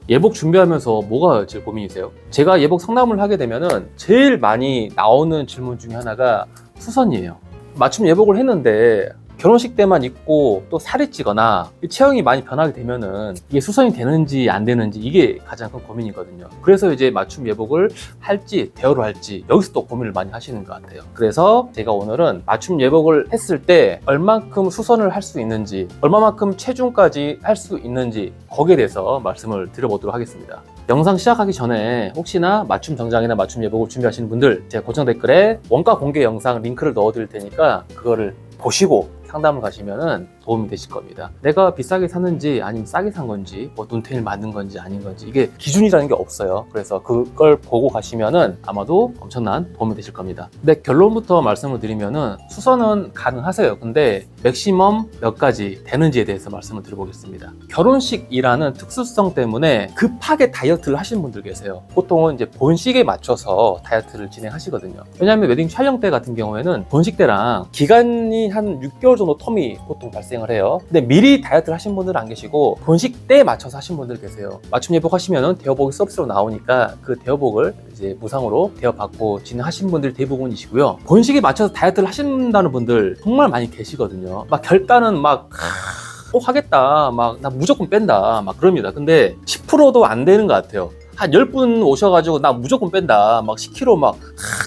예복 준비하면서 뭐가 제일 고민이세요? 제가 예복 상담을 하게 되면은 제일 많이 나오는 질문 중에 하나가 수선이에요. 맞춤 예복을 했는데 결혼식 때만 입고 또 살이 찌거나 체형이 많이 변하게 되면은 이게 수선이 되는지 안 되는지 이게 가장 큰 고민이거든요. 그래서 이제 맞춤 예복을 할지 대여로 할지 여기서 또 고민을 많이 하시는 것 같아요. 그래서 제가 오늘은 맞춤 예복을 했을 때 얼만큼 수선을 할 수 있는지, 얼마만큼 체중까지 할 수 있는지 거기에 대해서 말씀을 드려보도록 하겠습니다. 영상 시작하기 전에 혹시나 맞춤 정장이나 맞춤 예복을 준비하시는 분들 제가 고정 댓글에 원가 공개 영상 링크를 넣어 드릴 테니까 그거를 보시고 상담을 가시면은 도움이 되실 겁니다. 내가 비싸게 샀는지 아니면 싸게 산 건지 뭐 눈탱이를 맞는 건지 아닌 건지 이게 기준이라는 게 없어요. 그래서 그걸 보고 가시면은 아마도 엄청난 도움이 되실 겁니다. 근데 결론부터 말씀을 드리면은 수선은 가능하세요. 근데 맥시멈 몇 가지 되는지에 대해서 말씀을 드려보겠습니다. 결혼식이라는 특수성 때문에 급하게 다이어트를 하시는 분들 계세요. 보통은 이제 본식에 맞춰서 다이어트를 진행하시거든요. 왜냐하면 웨딩 촬영 때 같은 경우에는 본식 때랑 기간이 한 6개월 정도 텀이 보통 발생을 해요. 근데 미리 다이어트를 하신 분들은 안 계시고 본식 때에 맞춰서 하신 분들 계세요. 맞춤 예복 하시면은 대여복이 서비스로 나오니까 그 대여복을 이제 무상으로 대여받고 진행하신 분들 대부분이시고요. 본식에 맞춰서 다이어트를 하신다는 분들 정말 많이 계시거든요. 막 결단은 막 꼭 하겠다, 막 나 무조건 뺀다, 막 그럽니다. 근데 10%도 안 되는 것 같아요. 한 10분 오셔가지고 나 무조건 뺀다 막 10kg 막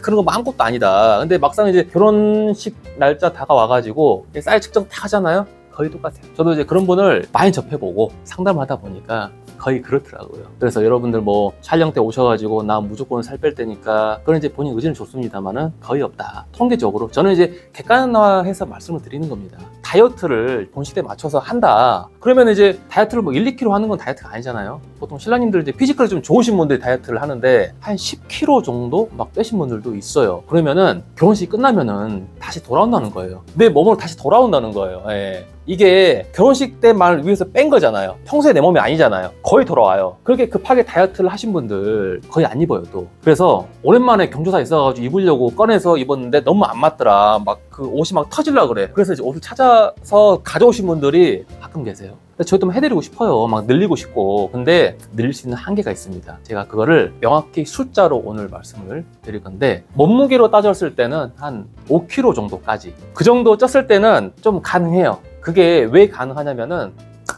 그런 거 뭐 아무것도 아니다. 근데 막상 이제 결혼식 날짜 다가와가지고 사이즈 측정 다 하잖아요. 거의 똑같아요. 저도 이제 그런 분을 많이 접해보고 상담을 하다 보니까 거의 그렇더라고요. 그래서 여러분들 뭐 촬영 때 오셔가지고 나 무조건 살 뺄 때니까 그건 이제 본인 의지는 좋습니다만은 거의 없다. 통계적으로 저는 이제 객관화해서 말씀을 드리는 겁니다. 다이어트를 본식 때 맞춰서 한다. 그러면 이제 다이어트를 뭐 1, 2kg 하는 건 다이어트가 아니잖아요. 보통 신랑님들 이제 피지컬이 좀 좋으신 분들이 다이어트를 하는데 한 10kg 정도 막 빼신 분들도 있어요. 그러면은 결혼식이 끝나면은 다시 돌아온다는 거예요. 내 몸으로 다시 돌아온다는 거예요. 예. 이게 결혼식 때만 위해서 뺀 거잖아요. 평소에 내 몸이 아니잖아요. 거의 돌아와요. 그렇게 급하게 다이어트를 하신 분들 거의 안 입어요 또. 그래서 오랜만에 경조사 있어가지고 입으려고 꺼내서 입었는데 너무 안 맞더라. 막 그 옷이 막 터질라 그래. 그래서 이제 옷을 찾아서 가져오신 분들이 가끔 계세요. 저도 좀 해드리고 싶어요. 막 늘리고 싶고. 근데 늘릴 수 있는 한계가 있습니다. 제가 그거를 명확히 숫자로 오늘 말씀을 드릴 건데 몸무게로 따졌을 때는 한 5kg 정도까지. 그 정도 쪘을 때는 좀 가능해요. 그게 왜 가능하냐면은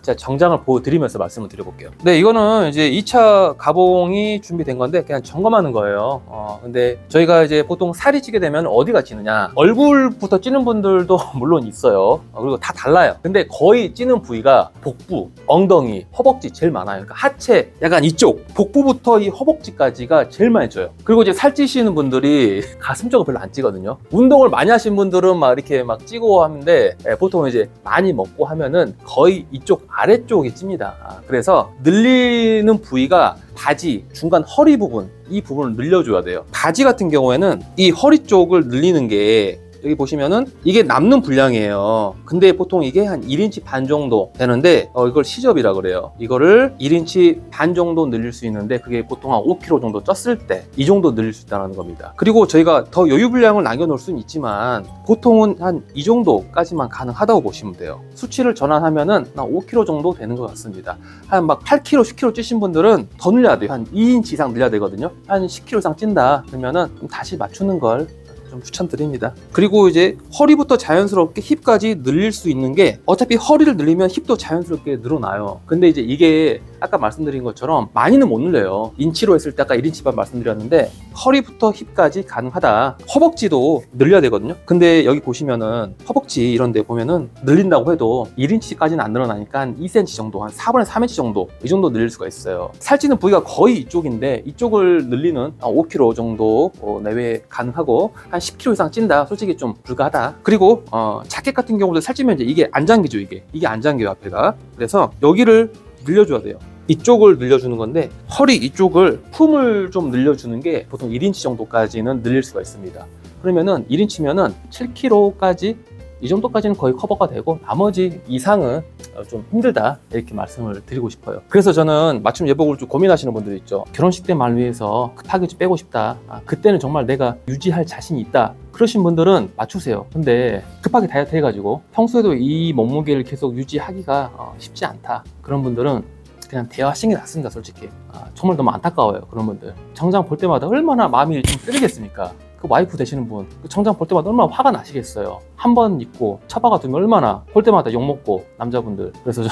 제가 정장을 보여드리면서 말씀을 드려볼게요. 네, 이거는 이제 2차 가봉이 준비된 건데 그냥 점검하는 거예요. 근데 저희가 이제 보통 살이 찌게 되면 어디가 찌느냐, 얼굴부터 찌는 분들도 물론 있어요. 그리고 다 달라요. 근데 거의 찌는 부위가 복부, 엉덩이, 허벅지 제일 많아요. 그러니까 하체 약간 이쪽 복부부터 이 허벅지까지가 제일 많이 쪄요. 그리고 이제 살찌시는 분들이 가슴 쪽은 별로 안 찌거든요. 운동을 많이 하신 분들은 막 이렇게 막 찌고 하는데 보통 이제 많이 먹고 하면은 거의 이쪽 아래쪽이 찝니다. 그래서 늘리는 부위가 바지, 중간 허리 부분, 이 부분을 늘려줘야 돼요. 바지 같은 경우에는 이 허리 쪽을 늘리는 게 여기 보시면은 이게 남는 분량이에요. 근데 보통 이게 한 1인치 반 정도 되는데 이걸 시접이라 그래요. 이거를 1인치 반 정도 늘릴 수 있는데 그게 보통 한 5kg 정도 쪘을 때 이 정도 늘릴 수 있다는 겁니다. 그리고 저희가 더 여유 분량을 남겨놓을 수는 있지만 보통은 한 이 정도까지만 가능하다고 보시면 돼요. 수치를 전환하면은 한 5kg 정도 되는 것 같습니다. 한 막 8kg, 10kg 찌신 분들은 더 늘려야 돼요. 한 2인치 이상 늘려야 되거든요. 한 10kg 이상 찐다 그러면은 다시 맞추는 걸 좀 추천드립니다. 그리고 이제 허리부터 자연스럽게 힙까지 늘릴 수 있는 게 어차피 허리를 늘리면 힙도 자연스럽게 늘어나요. 근데 이제 이게 아까 말씀드린 것처럼 많이는 못 늘려요. 인치로 했을 때 아까 1인치 반 말씀드렸는데 허리부터 힙까지 가능하다. 허벅지도 늘려야 되거든요. 근데 여기 보시면은 허벅지 이런 데 보면은 늘린다고 해도 1인치까지는 안 늘어나니까 한 2cm 정도, 한 4분의 3인치 정도 이 정도 늘릴 수가 있어요. 살찌는 부위가 거의 이쪽인데 이쪽을 늘리는 5kg 정도 내외 가능하고 한 10kg 이상 찐다. 솔직히 좀 불가하다. 그리고 자켓 같은 경우도 살찌면 이제 이게 안 잠기죠. 이게 안 잠겨요 앞에가. 그래서 여기를 늘려줘야 돼요. 이쪽을 늘려주는 건데 허리 이쪽을 품을 좀 늘려주는 게 보통 1인치 정도까지는 늘릴 수가 있습니다. 그러면은 1인치면은 7kg까지 이 정도까지는 거의 커버가 되고 나머지 이상은 좀 힘들다 이렇게 말씀을 드리고 싶어요. 그래서 저는 맞춤 예복을 좀 고민하시는 분들 있죠. 결혼식 때만 위해서 급하게 좀 빼고 싶다. 그때는 정말 내가 유지할 자신이 있다. 그러신 분들은 맞추세요. 근데 급하게 다이어트 해가지고 평소에도 이 몸무게를 계속 유지하기가 쉽지 않다. 그런 분들은 그냥 대화하시는 게 낫습니다. 솔직히 정말 너무 안타까워요. 그런 분들 정장 볼 때마다 얼마나 마음이 좀 쓰리겠습니까? 그 와이프 되시는 분, 그 정장 볼 때마다 얼마나 화가 나시겠어요. 한 번 입고 처박아 두면 얼마나 볼 때마다 욕먹고, 남자분들. 그래서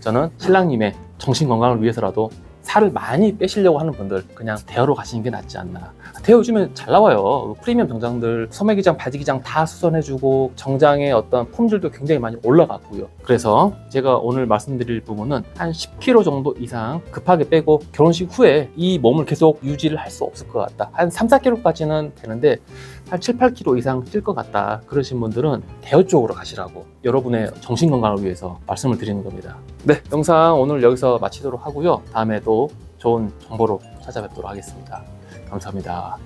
저는 신랑님의 정신 건강을 위해서라도 살을 많이 빼시려고 하는 분들 그냥 대여로 가시는 게 낫지 않나. 대여 요즘에 잘 나와요. 프리미엄 정장들 소매 기장, 바지 기장 다 수선해주고 정장의 어떤 품질도 굉장히 많이 올라갔고요. 그래서 제가 오늘 말씀드릴 부분은 한 10kg 정도 이상 급하게 빼고 결혼식 후에 이 몸을 계속 유지를 할 수 없을 것 같다. 한 3, 4kg까지는 되는데 한 7, 8kg 이상 찔 것 같다. 그러신 분들은 대여 쪽으로 가시라고 여러분의 정신 건강을 위해서 말씀을 드리는 겁니다. 네, 영상 오늘 여기서 마치도록 하고요. 다음에 또 좋은 정보로 찾아뵙도록 하겠습니다. 감사합니다.